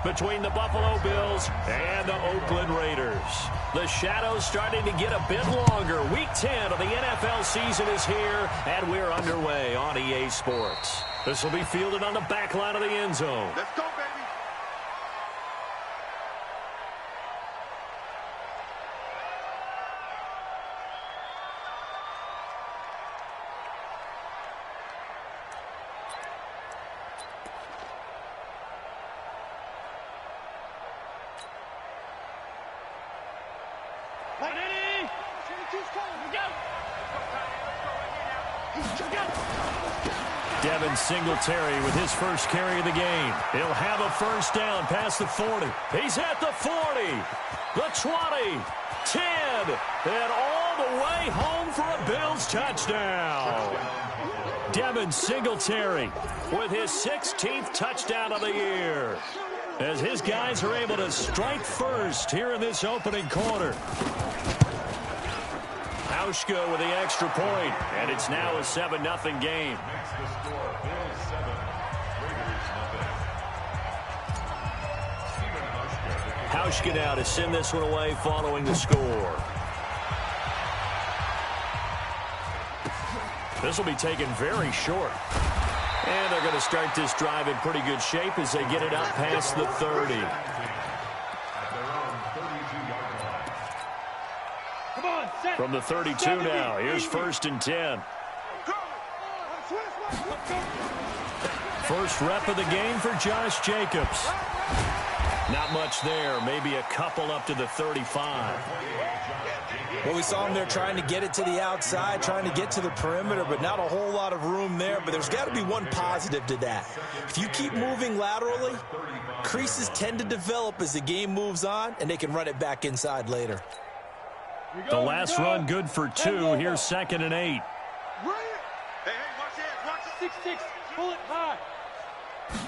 between the Buffalo Bills and the Oakland Raiders. The shadows starting to get a bit longer. Week 10 of the NFL season is here, and we're underway on EA Sports. This will be fielded on the back line of the end zone. Let's go, baby. Singletary with his first carry of the game. He'll have a first down past the 40. He's at the 40, the 20, 10, and all the way home for a Bills touchdown. Devin Singletary with his 16th touchdown of the year, as his guys are able to strike first here in this opening quarter. Hauschka with the extra point, and it's now a 7-0 game. Hauschka now to send this one away following the score. This will be taken very short. And they're going to start this drive in pretty good shape as they get it up past the 30. From the 32 now, here's 1st and 10. First rep of the game for Josh Jacobs. Not much there, maybe a couple up to the 35. Well, we saw him there trying to get it to the outside, trying to get to the perimeter, but not a whole lot of room there. But there's got to be one positive to that. If you keep moving laterally, creases tend to develop as the game moves on, and they can run it back inside later. The last run good for 2. Here's 2nd and 8. Hey, watch it, watch it. 6-6, pull it high.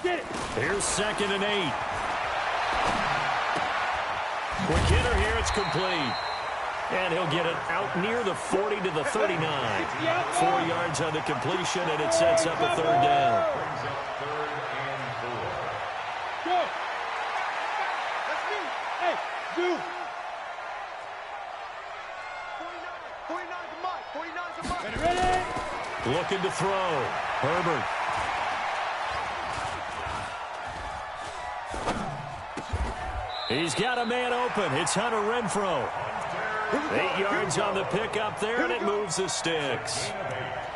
Get it. Here's 2nd and 8. Quick hitter here, it's complete. And he'll get it out near the 40 to the 39. 4 yards on the completion, and it sets up a 3rd down. Go. That's me. Hey, do. 49's a mark. 49's a mark. Ready? Looking to throw. Herbert. He's got a man open. It's Hunter Renfrow. 8 yards on the pickup there, and it moves the sticks.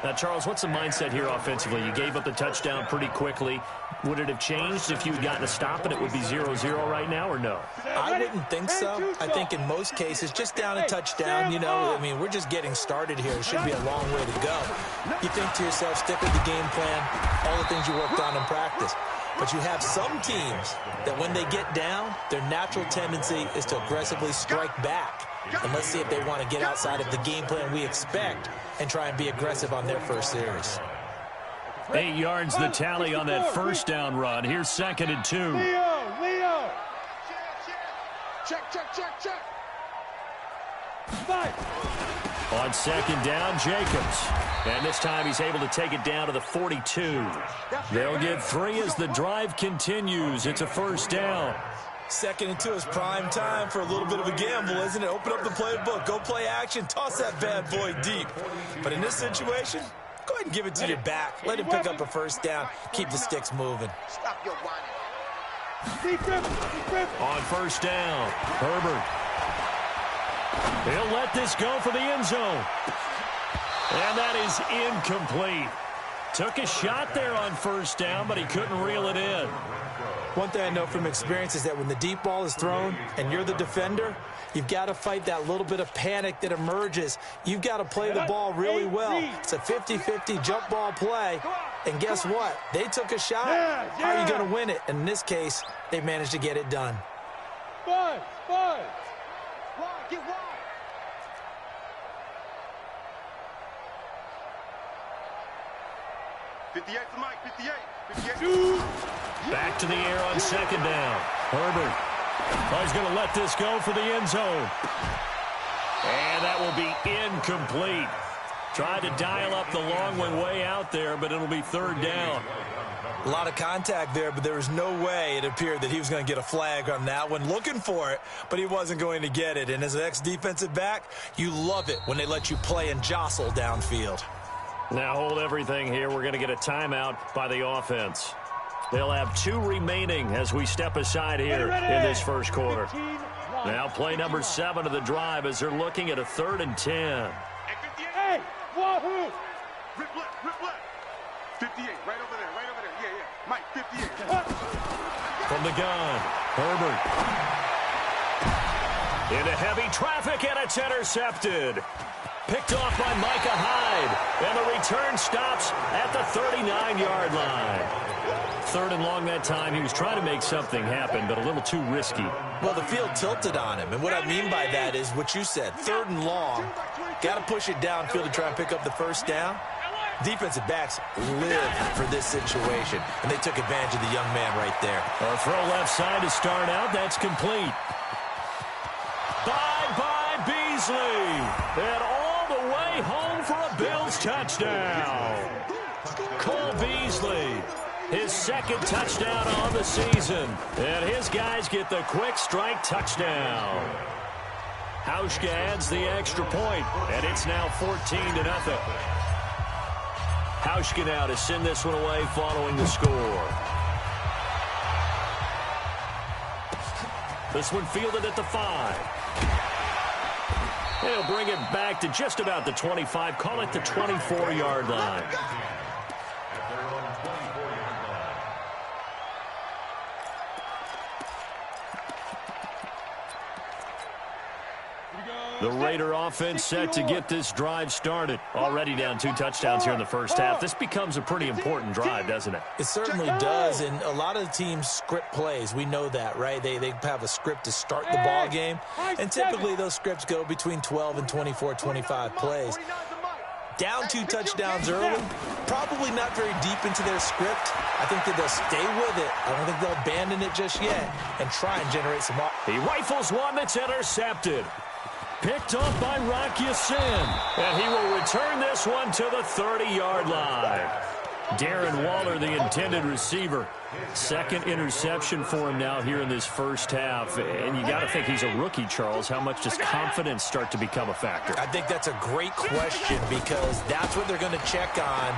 Now, Charles, what's the mindset here offensively? You gave up the touchdown pretty quickly. Would it have changed if you had gotten a stop and it would be 0-0 right now, or no? I wouldn't think so. I think in most cases, just down a touchdown, you know, I mean, we're just getting started here. It should be a long way to go. You think to yourself, stick with the game plan, all the things you worked on in practice. But you have some teams that when they get down, their natural tendency is to aggressively strike back. And let's see if they want to get outside of the game plan we expect and try and be aggressive on their first series. 8 yards the tally on that first down run. Here's 2nd and 2. Leo. Check. 5. On 2nd down, Jacobs. And this time he's able to take it down to the 42. They'll get 3 as the drive continues. It's a 1st down. 2nd and 2 is prime time for a little bit of a gamble, isn't it? Open up the playbook, go play action, toss that bad boy deep. But in this situation, go ahead and give it to your back. Let him pick up a 1st down. Keep the sticks moving. Stop your whining. Deep grip. On 1st down, Herbert. He'll let this go for the end zone. And that is incomplete. Took a shot there on 1st down, but he couldn't reel it in. One thing I know from experience is that when the deep ball is thrown and you're the defender, you've got to fight that little bit of panic that emerges. You've got to play the ball really well. It's a 50-50 jump ball play. And guess what? They took a shot. How are you going to win it? And in this case, they managed to get it done. 5. Get wide. Back to the air on 2nd down. Herbert. Oh, he's going to let this go for the end zone. And that will be incomplete. Tried to dial up the long one way out there, but it'll be 3rd down. A lot of contact there, but there was no way it appeared that he was going to get a flag on that one. Looking for it, but he wasn't going to get it. And as an ex-defensive back, you love it when they let you play and jostle downfield. Now hold everything here. We're going to get a timeout by the offense. They'll have 2 remaining as we step aside here in this first quarter. Now play number 7 of the drive as they're looking at a 3rd and 10. Hey, wahoo! Rip left. 58, right over there. Yeah. Mike, 58. From the gun, Herbert. Into heavy traffic, and it's intercepted. Picked off by Micah Hyde, and the return stops at the 39-yard line. 3rd and long that time. He was trying to make something happen, but a little too risky. Well, the field tilted on him, and what I mean by that is what you said. 3rd and long, got to push it downfield to try and pick up the first down. Defensive backs live for this situation, and they took advantage of the young man right there. A throw left side to start out. That's complete. By Beasley. And all the way home for a Bills touchdown. Cole Beasley, his 2nd touchdown on the season. And his guys get the quick strike touchdown. Hauschka adds the extra point, and it's now 14-0. Hauschka now to send this one away following the score. This one fielded at the 5. They'll bring it back to just about the 25. Call it the 24-yard line. The Raider offense set to get this drive started. Already down 2 touchdowns here in the first half. This becomes a pretty important drive, doesn't it? It certainly does, and a lot of teams script plays. We know that, right? They have a script to start the ball game, and typically those scripts go between 12 and 24, 25 plays. Down 2 touchdowns early, probably not very deep into their script. I think that they'll stay with it. I don't think they'll abandon it just yet and try and generate some... He rifles one that's intercepted. Picked off by Rock Ya-Sin. And he will return this one to the 30-yard line. Darren Waller, the intended receiver. 2nd interception for him now here in this first half. And you got to think he's a rookie, Charles. How much does confidence start to become a factor? I think that's a great question because that's what they're going to check on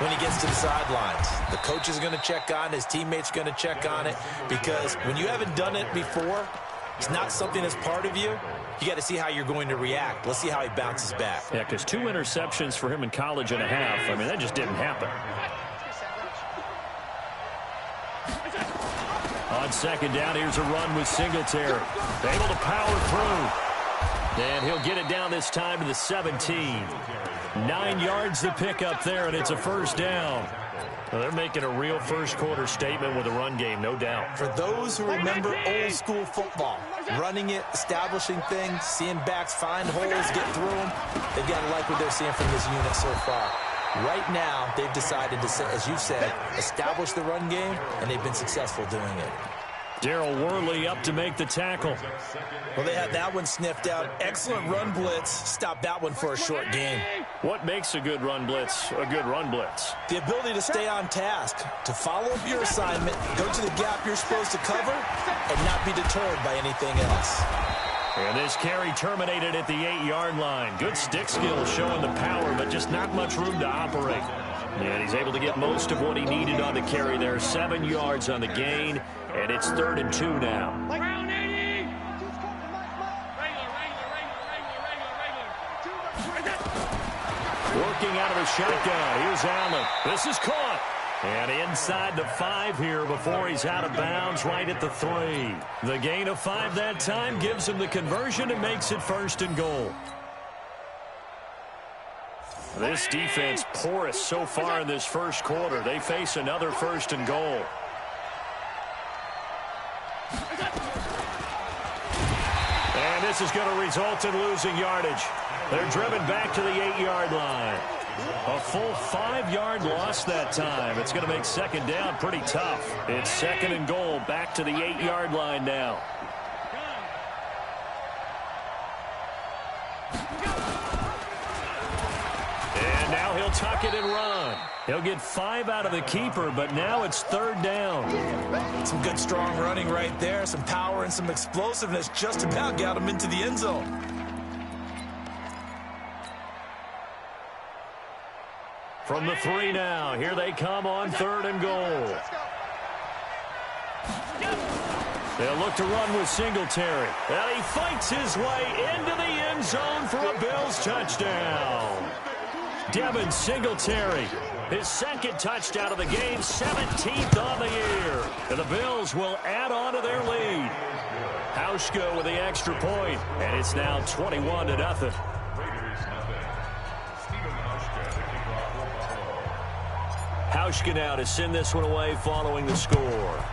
when he gets to the sidelines. The coach is going to check on, his teammates are going to check on it, because when you haven't done it before, it's not something that's part of you. You got to see how you're going to react. Let's see how he bounces back. Yeah, because 2 interceptions for him in college and a half. I mean, that just didn't happen. On 2nd down, here's a run with Singletary. Able to power through. And he'll get it down this time to the 17. 9 yards to pick up there, and it's a first down. Well, they're making a real first-quarter statement with a run game, no doubt. For those who remember old-school football, running it, establishing things, seeing backs find holes, get through them, they've got to like what they're seeing from this unit so far. Right now, they've decided to, as you said, establish the run game, and they've been successful doing it. Darryl Worley up to make the tackle. Well, they had that one sniffed out. Excellent run blitz. Stopped that one for a short gain. What makes a good run blitz a good run blitz? The ability to stay on task, to follow up your assignment, go to the gap you're supposed to cover, and not be deterred by anything else. And this carry terminated at the 8-yard line. Good stick skills showing the power, but just not much room to operate. And he's able to get most of what he needed on the carry there. 7 yards on the gain, and it's 3rd and 2 now. Working out of the shotgun. Here's Allen. This is caught. And inside the 5 here before he's out of bounds right at the 3. The gain of 5 that time gives him the conversion and makes it 1st and goal. This defense porous so far in this first quarter. They face another 1st and goal. And this is going to result in losing yardage. They're driven back to the 8-yard line. A full 5-yard loss that time. It's going to make 2nd down pretty tough. It's 2nd and goal, back to the 8-yard line now. And now he'll tuck it and run. He'll get 5 out of the keeper, but now it's 3rd down. Some good, strong running right there. Some power and some explosiveness just about got him into the end zone. From the 3 now, here they come on 3rd and goal. They'll look to run with Singletary. And he fights his way into the end zone for a Bills touchdown. Devin Singletary, his 2nd touchdown of the game, 17th on the year. And the Bills will add on to their lead. Hauschka with the extra point, and it's now 21-0. Hauschka now to send this one away following the score.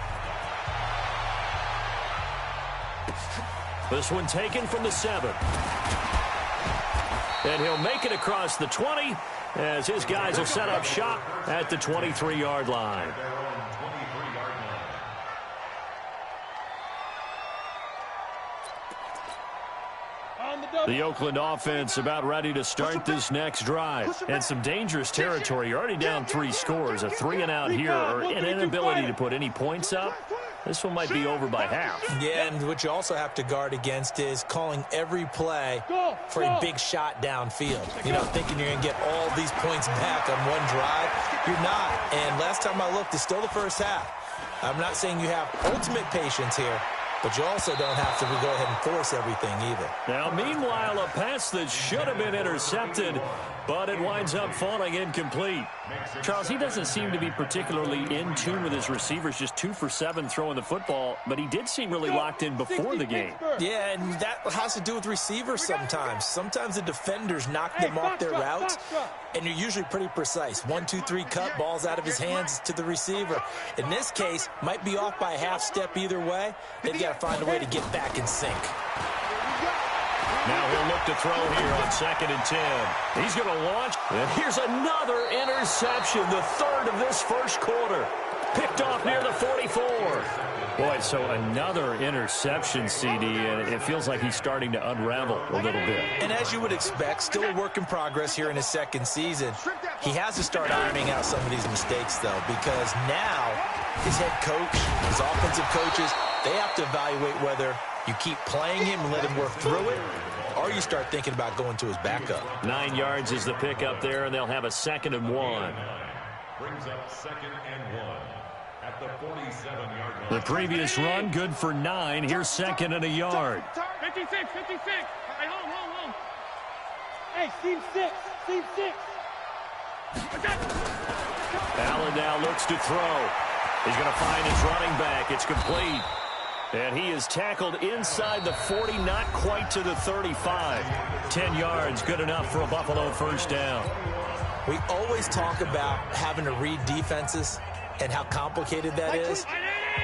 This one taken from the 7. And he'll make it across the 20 as his guys will set up shop at the 23-yard line. The Oakland offense about ready to start this next drive. And some dangerous territory. You're already down 3 scores. A 3-and-out here or an inability to put any points up. This one might be over by half. Yeah, and what you also have to guard against is calling every play for a big shot downfield. You know, thinking you're going to get all these points back on one drive. You're not. And last time I looked, it's still the first half. I'm not saying you have ultimate patience here, but you also don't have to go ahead and force everything either. Now, meanwhile, a pass that should have been intercepted, but it winds up falling incomplete. Charles, he doesn't seem to be particularly in tune with his receivers, just 2 for 7 throwing the football, but he did seem really locked in before the game. Yeah, and that has to do with receivers sometimes. Sometimes the defenders knock them off their routes, and you're usually pretty precise. 1, 2, 3 cut, balls out of his hands to the receiver. In this case, might be off by a half step either way. They've got to find a way to get back in sync. Now he'll look to throw here on 2nd and 10. He's going to launch, and here's another interception, the 3rd of this first quarter. Picked off near the 44. Boy, so another interception, CD, and it feels like he's starting to unravel a little bit. And as you would expect, still a work in progress here in his 2nd season. He has to start ironing out some of these mistakes, though, because now his head coach, his offensive coaches, they have to evaluate whether you keep playing him and let him work through it, or you start thinking about going to his backup. 9 yards is the pickup there, and they'll have a 2nd and 1. Brings up 2nd and 1 at the 47-yard line. The previous run, good for 9. Here's 2nd and a yard. 56, 56. Hey, hold. Hey, seam 6. Allen now looks to throw. He's going to find his running back. It's complete. And he is tackled inside the 40, not quite to the 35. 10 yards, good enough for a Buffalo first down. We always talk about having to read defenses and how complicated that is.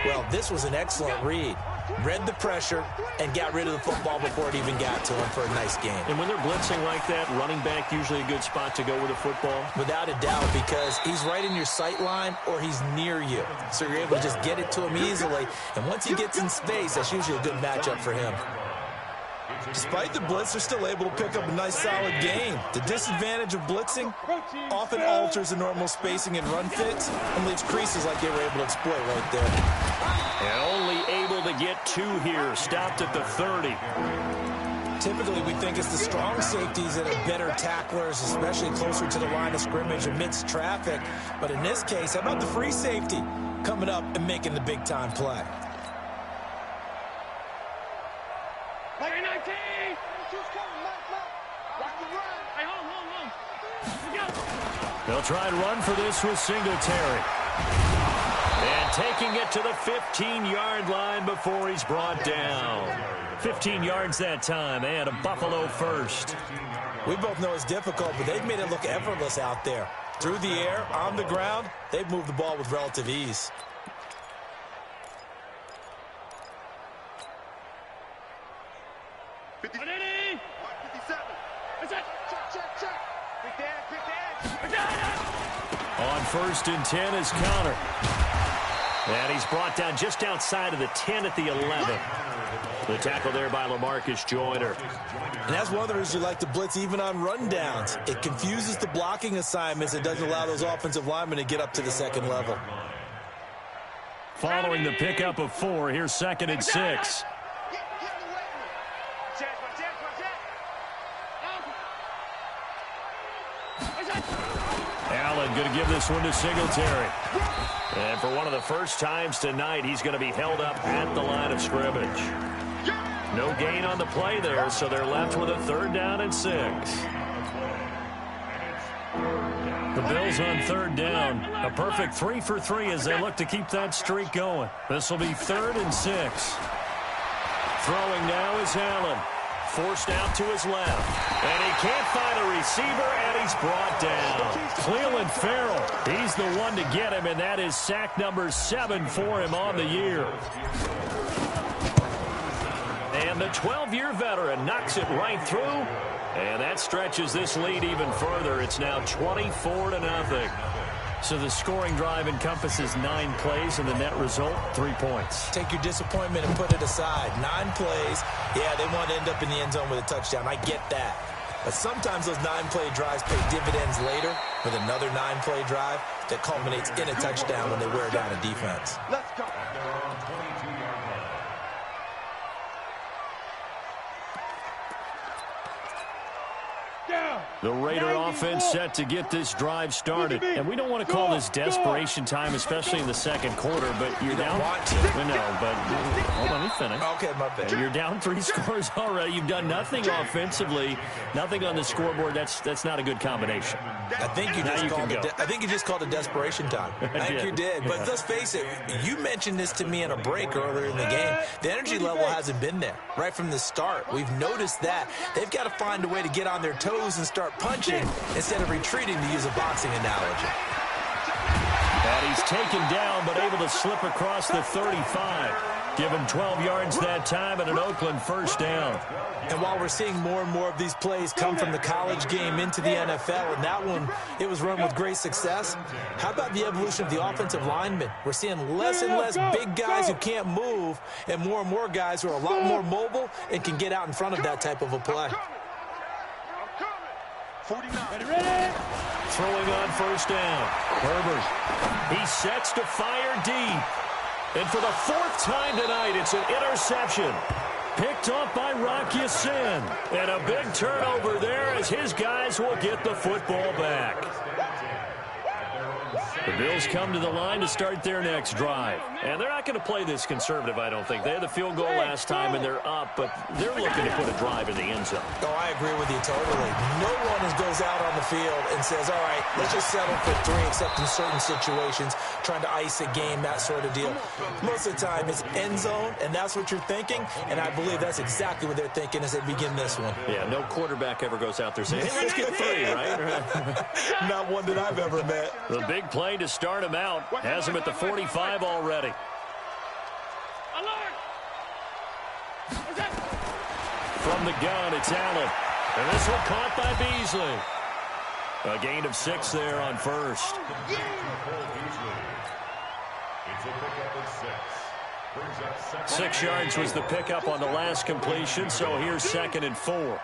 Well, this was an excellent read. Read the pressure and got rid of the football before it even got to him for a nice game. And when they're blitzing like that, running back usually a good spot to go with the football? Without a doubt, because he's right in your sight line or he's near you. So you're able to just get it to him easily. And once he gets in space, that's usually a good matchup for him. Despite the blitz, they're still able to pick up a nice, solid gain. The disadvantage of blitzing often alters the normal spacing and run fits and leaves creases like they were able to exploit right there. And only able to get 2 here, stopped at the 30. Typically, we think it's the strong safeties that are better tacklers, especially closer to the line of scrimmage amidst traffic. But in this case, how about the free safety coming up and making the big-time play? They'll try and run for this with Singletary. And taking it to the 15-yard line before he's brought down. 15 yards that time, and a Buffalo first. We both know it's difficult, but they've made it look effortless out there. Through the air, on the ground, they've moved the ball with relative ease. On 1st and 10 is Connor. And he's brought down just outside of the 10 at the 11. The tackle there by LaMarcus Joyner. And that's one of the reasons you like to blitz even on rundowns. It confuses the blocking assignments. It doesn't allow those offensive linemen to get up to the second level. Following the pickup of 4, here's 2nd and 6. Allen going to give this one to Singletary. And for one of the first times tonight, he's going to be held up at the line of scrimmage. No gain on the play there, so they're left with a 3rd down and 6. The Bills on 3rd down. A perfect 3 for 3 as they look to keep that streak going. This will be 3rd and 6. Throwing now is Allen. Forced out to his left. And he can't find a receiver, and he's brought down. Cleveland Farrell, he's the one to get him, and that is sack number 7 for him on the year. And the 12-year veteran knocks it right through, and that stretches this lead even further. It's now 24-0. So the scoring drive encompasses 9 plays, and the net result, 3 points. Take your disappointment and put it aside. 9 plays. Yeah, they want to end up in the end zone with a touchdown. I get that. But sometimes those 9-play drives pay dividends later with another 9-play drive that culminates in a touchdown when they wear down a defense. Let's go. The Raider offense set to get this drive started. And we don't want to call this desperation time, especially in the second quarter, but you're down. No, but hold on, let me finish. Okay, my bad. You're down 3 scores already. You've done nothing offensively, nothing on the scoreboard. That's not a good combination. I think you just called it desperation time. I think you did. But let's face it, you mentioned this to me in a break earlier in the game. The energy level hasn't been there right from the start. We've noticed that. They've got to find a way to get on their toes and start punching instead of retreating, to use a boxing analogy. And he's taken down but able to slip across the 35. Give him 12 yards that time and an Oakland 1st down. And while we're seeing more and more of these plays come from the college game into the NFL, and that one, it was run with great success, how about the evolution of the offensive linemen? We're seeing less and less big guys who can't move and more guys who are a lot more mobile and can get out in front of that type of a play. 49. Ready? Throwing on 1st down. Herbert. He sets to fire deep. And for the 4th time tonight, it's an interception. Picked off by Rock Ya-Sin. And a big turnover there as his guys will get the football back. The Bills come to the line to start their next drive. And they're not going to play this conservative, I don't think. They had the field goal last time, and they're up, but they're looking to put a drive in the end zone. Oh, I agree with you totally. No one goes out on the field and says, all right, let's just settle for 3, except in certain situations, trying to ice a game, that sort of deal. Most of the time, it's end zone, and that's what you're thinking, and I believe that's exactly what they're thinking as they begin this one. Yeah, no quarterback ever goes out there saying, hey, let's get 3, right? Not one that I've ever met. The big play to start him out. Has him at the 45 already. From the gun, it's Allen. And this one caught by Beasley. A gain of 6 there on 1st. It's a pickup of 6. Brings up 6 yards was the pickup on the last completion, so here's 2nd and 4.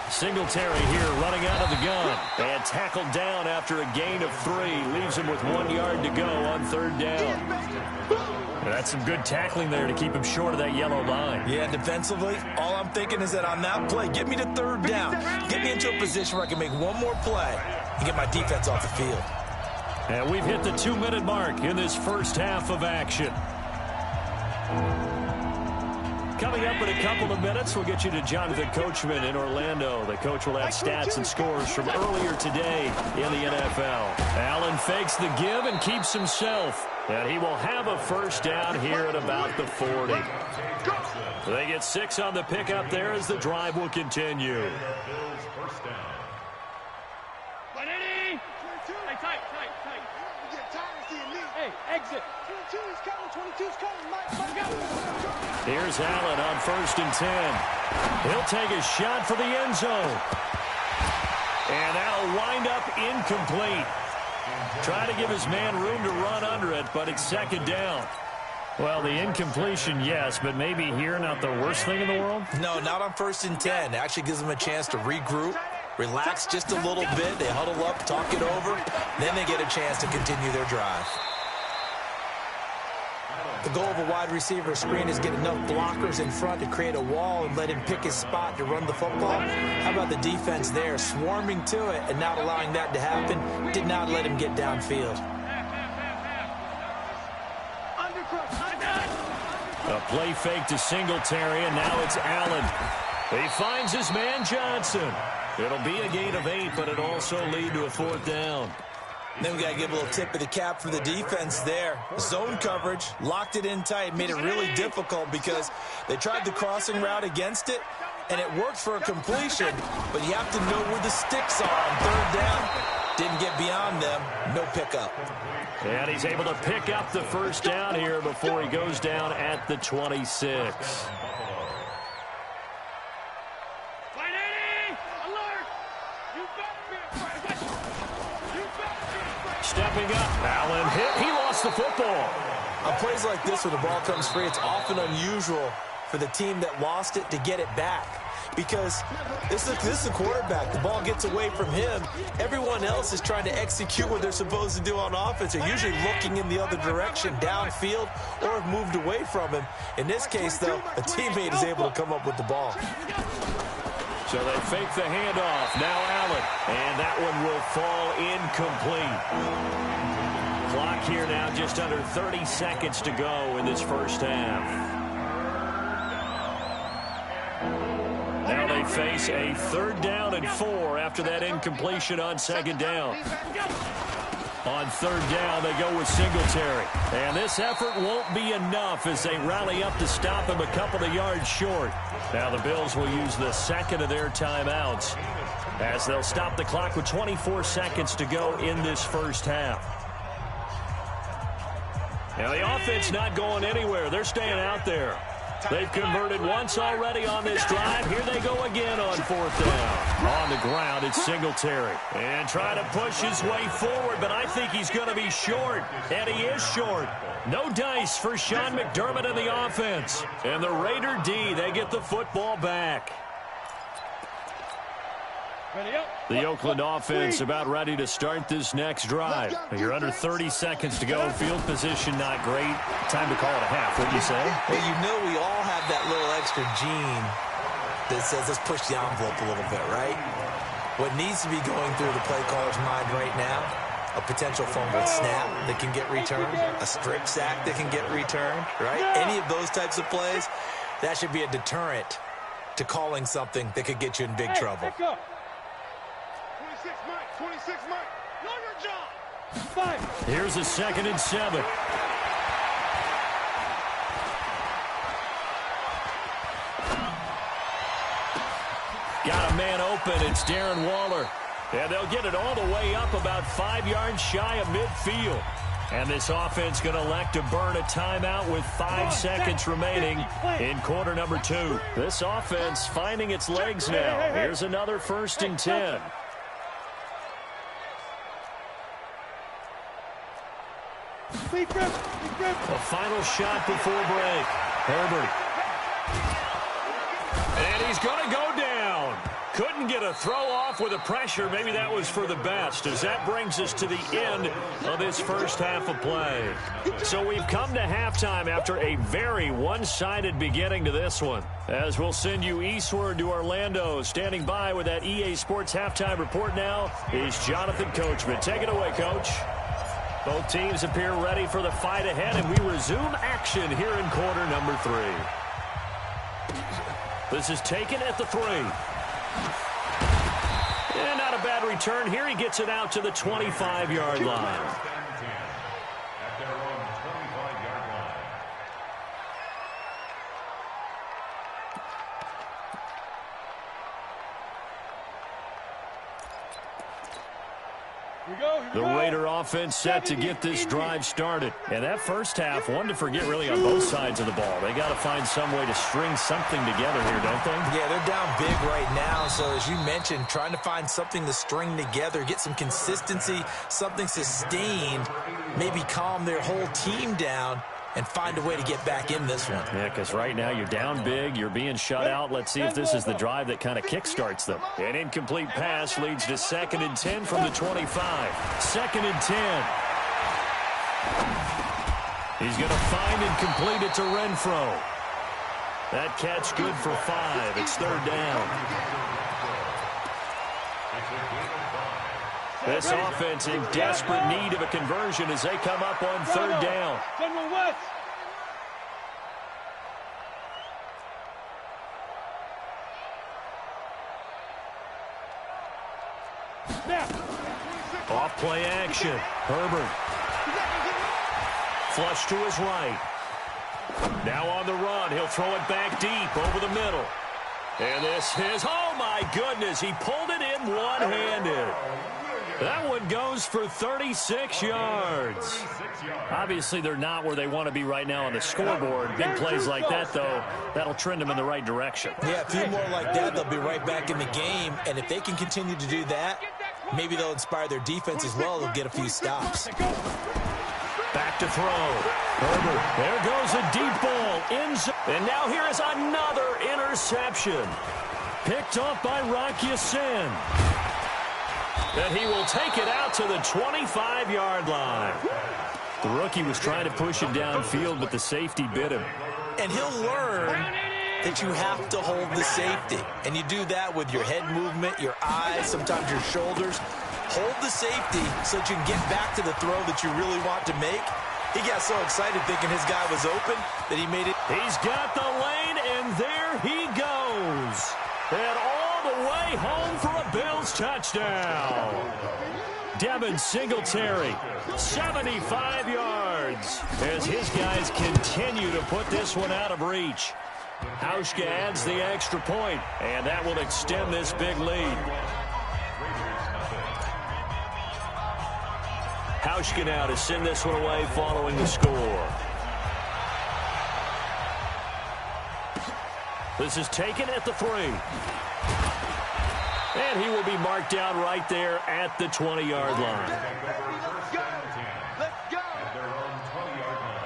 Singletary here running out of the gun. And tackled down after a gain of 3. Leaves him with 1 yard to go on 3rd down. That's some good tackling there to keep him short of that yellow line. Yeah, defensively, all I'm thinking is that on that play, get me to 3rd down. Get me into a position where I can make one more play and get my defense off the field. And we've hit the 2-minute mark in this first half of action. Coming up in a couple of minutes, we'll get you to Jonathan Coachman in Orlando. The coach will have stats and scores from earlier today in the NFL. Allen fakes the give and keeps himself. And he will have a 1st down here at about the 40. They get 6 on the pickup there as the drive will continue. Hey, exit. 22's coming, 22's coming. Mike, go. Here's Allen on 1st and 10. He'll take a shot for the end zone. And that'll wind up incomplete. Trying to give his man room to run under it, but it's 2nd down. Well, the incompletion, yes, but maybe here not the worst thing in the world? No, not on 1st and 10. It actually gives them a chance to regroup, relax just a little bit. They huddle up, talk it over, then they get a chance to continue their drive. The goal of a wide receiver screen is get enough blockers in front to create a wall and let him pick his spot to run the football. How about the defense there, swarming to it and not allowing that to happen? Did not let him get downfield. A play fake to Singletary, and now it's Allen. He finds his man Johnson. It'll be a gain of 8, but it also lead to a 4th down. Then we got to give a little tip of the cap for the defense there. Zone coverage, locked it in tight, made it really difficult because they tried the crossing route against it, and it worked for a completion, but you have to know where the sticks are on 3rd down. Didn't get beyond them, no pickup. And he's able to pick up the 1st down here before he goes down at the 26. Stepping up, Allen hit. He lost the football. On plays like this, when the ball comes free, it's often unusual for the team that lost it to get it back. Because this is the quarterback. The ball gets away from him. Everyone else is trying to execute what they're supposed to do on offense. They're usually looking in the other direction, downfield, or have moved away from him. In this case, though, a teammate is able to come up with the ball. So they fake the handoff. Now Allen. And that one will fall incomplete. Clock here now just under 30 seconds to go in this 1st half. Now they face a 3rd down and 4 after that incompletion on 2nd down. On 3rd down, they go with Singletary. And this effort won't be enough as they rally up to stop him a couple of yards short. Now the Bills will use the 2nd of their timeouts as they'll stop the clock with 24 seconds to go in this 1st half. Now the offense not going anywhere. They're staying out there. They've converted once already on this drive. Here they go again on 4th down. On the ground, it's Singletary. And trying to push his way forward, but I think he's going to be short. And he is short. No dice for Sean McDermott and the offense. And the Raider D, they get the football back. The Oakland offense about ready to start this next drive. You're under 30 seconds to go. Field position not great. Time to call it a half, wouldn't you say? Well, you know we all have that little extra gene that says let's push the envelope a little bit, right? What needs to be going through the play caller's mind right now, a potential fumbled snap that can get returned, a strip sack that can get returned, right? Any of those types of plays, that should be a deterrent to calling something that could get you in big trouble. 26, Mike. Know your job. 5. Here's a 2nd and 7. Got a man open. It's Darren Waller. And they'll get it all the way up about 5 yards shy of midfield. And this offense going to elect to burn a timeout with 5 seconds remaining in quarter number 2. This offense finding its legs now. Here's another 1st and 10. A final shot before break. Herbert. And he's going to go down. Couldn't get a throw off with the pressure. Maybe that was for the best, as that brings us to the end of this 1st half of play. So we've come to halftime after a very one-sided beginning to this one. As we'll send you eastward to Orlando. Standing by with that EA Sports halftime report now is Jonathan Coachman. Take it away, Coach. Both teams appear ready for the fight ahead, and we resume action here in quarter number 3. This is taken at the 3. And not a bad return here. He gets it out to the 25-yard line. The Raider offense set to get this drive started. And that first half, one to forget really on both sides of the ball. They got to find some way to string something together here, don't they? Yeah, they're down big right now. So as you mentioned, trying to find something to string together, get some consistency, something sustained, maybe calm their whole team down and find a way to get back in this one. Yeah, because right now you're down big, you're being shut out. Let's see if this is the drive that kind of kickstarts them. An incomplete pass leads to 2nd and 10 from the 25. 2nd and 10. He's going to find and complete it to Renfro. That catch good for 5. It's 3rd down. This offense in desperate need of a conversion as they come up on 3rd down. Off play action. Herbert. Flush to his right. Now on the run. He'll throw it back deep over the middle. And this is, oh my goodness, he pulled it in one-handed. That one goes for 36 yards. Obviously, they're not where they want to be right now on the scoreboard. Big plays like that, though, that'll trend them in the right direction. Yeah, a few more like that, they'll be right back in the game. And if they can continue to do that, maybe they'll inspire their defense as well. They'll get a few stops. Back to throw. Herbert. There goes a deep ball. And now here is another interception. Picked off by Rock Ya-Sin. And he will take it out to the 25-yard line. The rookie was trying to push it downfield, but the safety bit him. And he'll learn that you have to hold the safety. And you do that with your head movement, your eyes, sometimes your shoulders. Hold the safety so that you can get back to the throw that you really want to make. He got so excited thinking his guy was open that he made it. He's got the lane, and there he goes. And all the way home for a Bills touchdown. Devin Singletary, 75 yards, as his guys continue to put this one out of reach. Hauschka adds the extra point, and that will extend this big lead. Hauschka now to send this one away following the score. This is taken at the 3. And he will be marked down right there at the 20-yard line. Let's go. Let's go. At their own 20-yard line.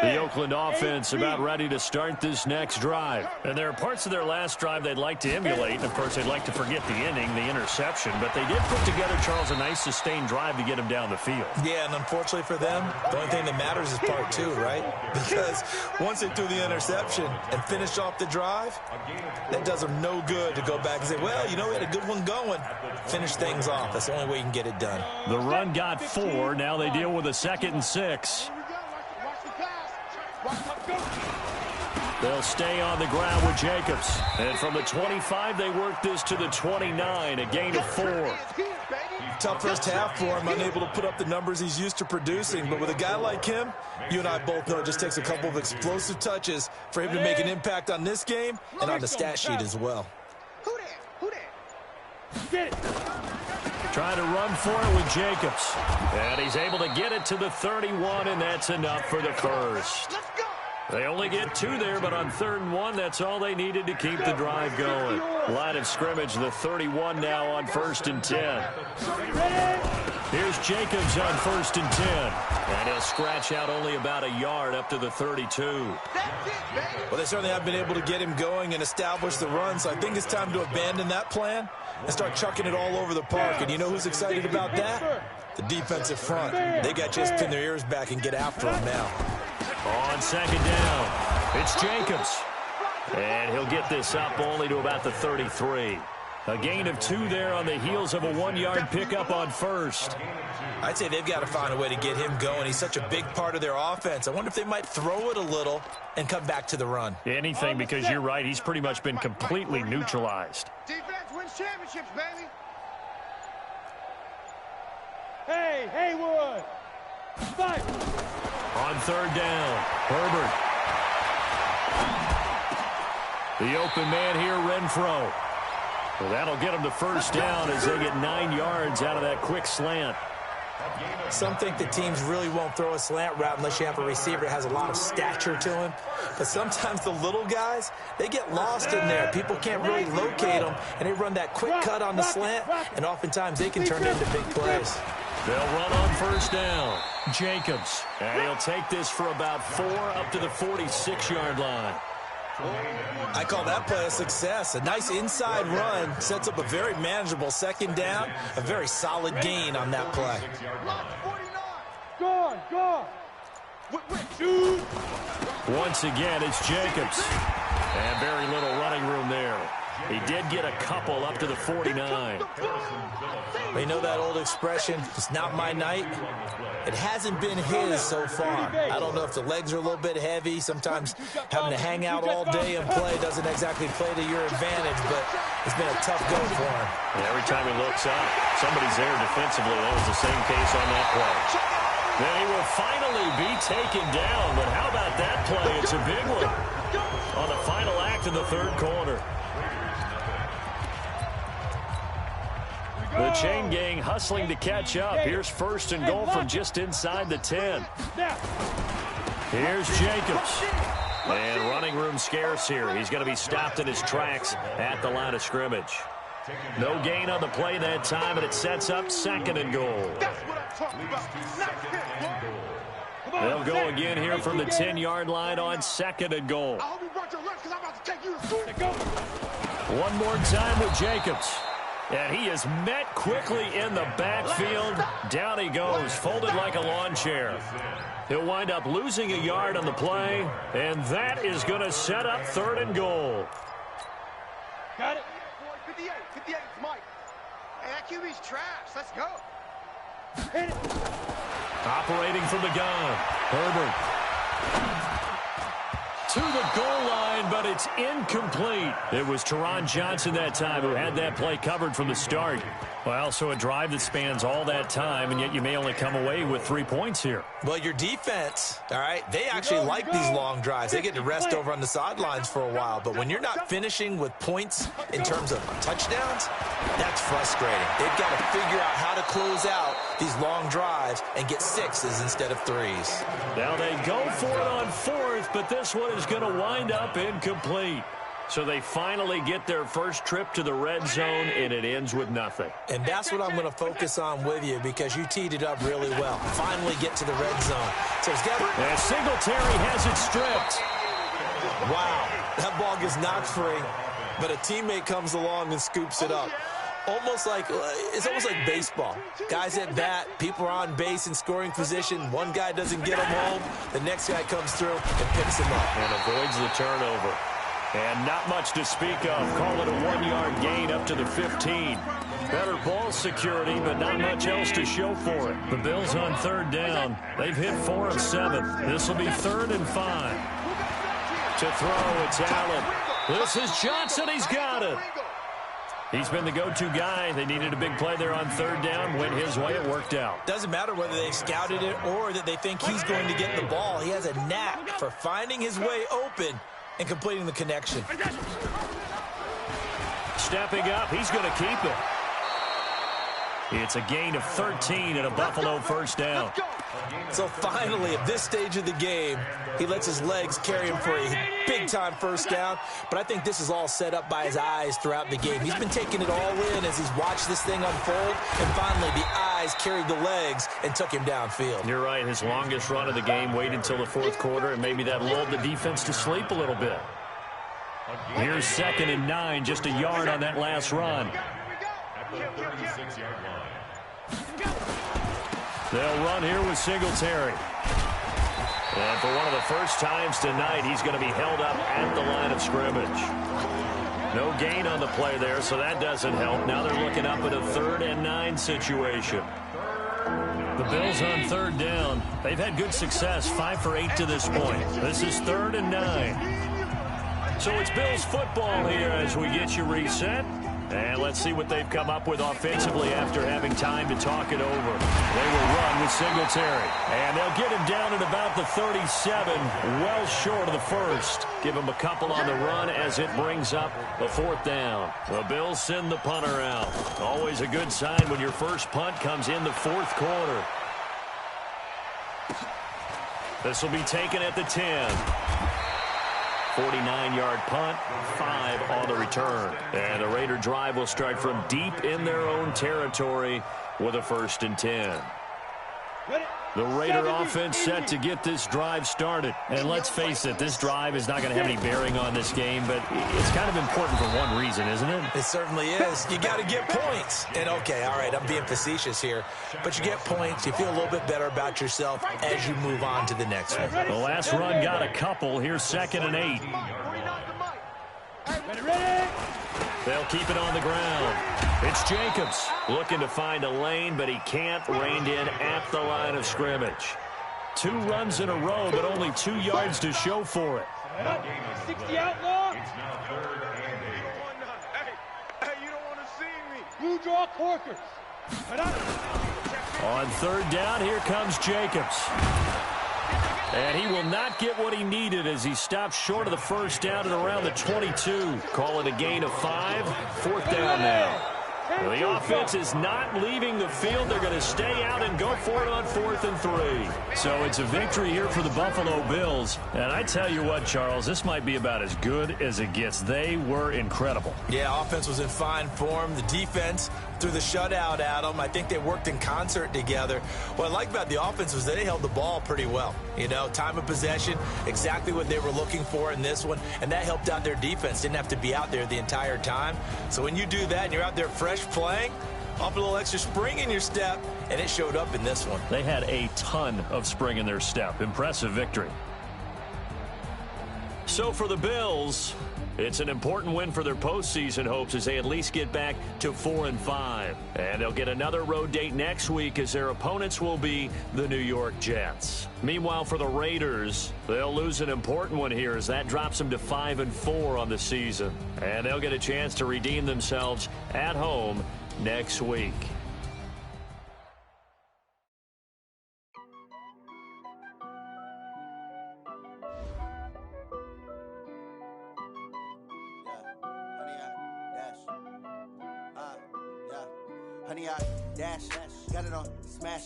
The Oakland offense about ready to start this next drive. And there are parts of their last drive they'd like to emulate. And, of course, they'd like to forget the inning, the interception. But they did put together, Charles, a nice sustained drive to get him down the field. Yeah, and unfortunately for them, the only thing that matters is part 2, right? Because once they threw the interception and finished off the drive, that does them no good to go back and say, well, you know, we had a good one going. Finish things off. That's the only way you can get it done. The run got 4. Now they deal with a 2nd and 6. They'll stay on the ground with Jacobs. And from the 25, they work this to the 29, a gain of 4. Tough first half for him, unable to put up the numbers he's used to producing. But with a guy like him, you and I both know it just takes a couple of explosive touches for him to make an impact on this game and on the stat sheet as well. Who that? Get it. Trying to run for it with Jacobs. And he's able to get it to the 31, and that's enough for the first. Let's go. They only get 2 there, but on 3rd and 1, that's all they needed to keep the drive going. Line of scrimmage, the 31 now on 1st and 10. Here's Jacobs on 1st and 10. And he'll scratch out only about a yard up to the 32. That's it, baby. Well, they certainly have been able to get him going and establish the run, so I think it's time to abandon that plan and start chucking it all over the park. And you know who's excited about that? The defensive front. They got just pin their ears back and get after him now. On 2nd down, it's Jacobs. And he'll get this up only to about the 33. A gain of 2 there on the heels of a 1-yard pickup on 1st. I'd say they've got to find a way to get him going. He's such a big part of their offense. I wonder if they might throw it a little and come back to the run. Anything, because you're right, he's pretty much been completely neutralized. Defense wins championships, baby. Hey, Haywood! Fight! On 3rd down, Herbert. The open man here, Renfro. Well, that'll get him the first down as they get 9 yards out of that quick slant. Some think the teams really won't throw a slant route unless you have a receiver that has a lot of stature to him. But sometimes the little guys, they get lost in there. People can't really locate them, and they run that quick cut on the slant, and oftentimes they can turn it into big plays. They'll run on first down. Jacobs. And he'll take this for about 4 up to the 46-yard line. I call that play a success. A nice inside run sets up a very manageable second down, a very solid gain on that play. Gone. Once again, it's Jacobs. And very little running room there. He did get a couple up to the 49. You know that old expression, it's not my night? It hasn't been his so far. I don't know if the legs are a little bit heavy. Sometimes having to hang out all day and play doesn't exactly play to your advantage, but it's been a tough go for him. And every time he looks up, somebody's there defensively. That was the same case on that play. Then he will finally be taken down, but how about that play? It's a big one on the final act of the third quarter. The chain gang hustling to catch up. Here's first and goal from just inside the 10. Here's Jacobs. And running room scarce here. He's going to be stopped in his tracks at the line of scrimmage. No gain on the play that time, and it sets up second and goal. They'll go again here from the 10-yard line on second and goal. One more time with Jacobs. And he is met quickly in the backfield. Down he goes, folded like a lawn chair. He'll wind up losing a yard on the play, and that is going to set up third and goal. Got it. 58, it's Mike. Hey, that QB's trash. Let's go. Hit it. Operating from the gun, Herbert. To the goal line, but it's incomplete. It was Teron Johnson that time who had that play covered from the start. Well, so a drive that spans all that time, and yet you may only come away with 3 points here. Well, your defense, all right, they actually like these long drives. They get to rest over on the sidelines for a while. But when you're not finishing with points in terms of touchdowns, that's frustrating. They've got to figure out how to close out these long drives and get sixes instead of threes. Now they go for it on fourth, but this one is going to wind up incomplete. So they finally get their first trip to the red zone, and it ends with nothing. And that's what I'm going to focus on with you, because you teed it up really well. Finally get to the red zone. So he's got it. And Singletary has it stripped. Wow, that ball gets knocked free, but a teammate comes along and scoops it up. It's almost like baseball. Guys at bat, people are on base in scoring position. One guy doesn't get him home. The next guy comes through and picks him up. And avoids the turnover. And not much to speak of. Call it a 1-yard gain up to the 15. Better ball security, but not much else to show for it. The Bills on third down. They've hit 4 of 7. This will be 3rd and 5. To throw, it's Allen. This is Johnson. He's got it. He's been the go-to guy. They needed a big play there on third down. Went his way. It worked out. Doesn't matter whether they scouted it or that they think he's going to get the ball. He has a knack for finding his way open and completing the connection. Stepping up, he's going to keep it. It's a gain of 13 and a Buffalo first down. So finally, at this stage of the game, he lets his legs carry him for a big-time first down. But I think this is all set up by his eyes throughout the game. He's been taking it all in as he's watched this thing unfold. And finally, the eyes carried the legs and took him downfield. You're right. His longest run of the game waited until the fourth quarter, and maybe that lulled the defense to sleep a little bit. Here's 2nd and 9, just a yard on that last run. At the 36-yard line. They'll run here with Singletary. And for one of the first times tonight, he's going to be held up at the line of scrimmage. No gain on the play there, so that doesn't help. Now they're looking up at a 3rd and 9 situation. The Bills on third down. They've had good success, 5 for 8 to this point. This is 3rd and 9. So it's Bills football here as we get you reset. And let's see what they've come up with offensively after having time to talk it over. They will run with Singletary. And they'll get him down at about the 37, well short of the first. Give him a couple on the run as it brings up the 4th down. The Bills send the punter out. Always a good sign when your first punt comes in the 4th quarter. This will be taken at the 10. 49-yard punt, 5 on the return. And the Raider drive will start from deep in their own territory with a 1st and 10. The Raider offense set to get this drive started. And let's face it, this drive is not going to have any bearing on this game, but it's kind of important for one reason, isn't it? It certainly is. You got to get points. And, okay, all right, I'm being facetious here, but you get points. You feel a little bit better about yourself as you move on to the next one. The last run got a couple. Here's 2nd and 8. They'll keep it on the ground. It's Jacobs looking to find a lane, but he can't. Reined in at the line of scrimmage. 2 runs in a row, but only 2 yards to show for it. 60 out long. It's now 3rd and 8. Hey, you don't want to see me. Blue draw corkers. On 3rd down, here comes Jacobs. And he will not get what he needed as he stops short of the 1st down at around the 22. Call it a gain of 5. 4th down now. The offense is not leaving the field. They're going to stay out and go for it on 4th and 3. So it's a victory here for the Buffalo Bills. And I tell you what, Charles, this might be about as good as it gets. They were incredible. Yeah, offense was in fine form. The defense threw the shutout at them. I think they worked in concert together. What I like about the offense was they held the ball pretty well. You know, time of possession, exactly what they were looking for in this one, and that helped out their defense. Didn't have to be out there the entire time. So when you do that and you're out there fresh playing, off a little extra spring in your step, and it showed up in this one. They had a ton of spring in their step. Impressive victory. So for the Bills, it's an important win for their postseason hopes as they at least get back to 4-5. And they'll get another road date next week as their opponents will be the New York Jets. Meanwhile, for the Raiders, they'll lose an important one here as that drops them to 5-4 on the season. And they'll get a chance to redeem themselves at home next week. Honey, I dash, got it on smash,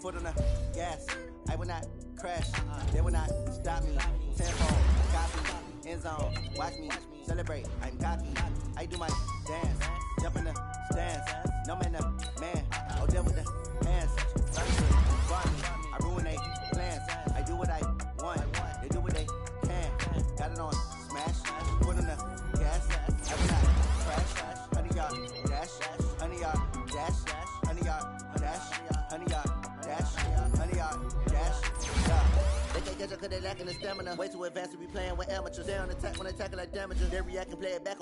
foot on the gas. I will not crash, they will not stop me. Tempo, copy, end zone, watch me celebrate. I'm cocky, I do my dance, jump in the stands. No man, the man, oh deal with the hands. I ruin they plans. I do what I want, they do what they can. Got it on smash, foot on the gas. I will not crash, honey, y'all dash, honey, y'all. Dash, honey, y'all, dash, honey, y'all, dash, honey, y'all, dash, yeah. They can't catch up cause they lacking the stamina. Way too advanced to be playing with amateurs. They on attack when they tackle like damages. They react and play it back.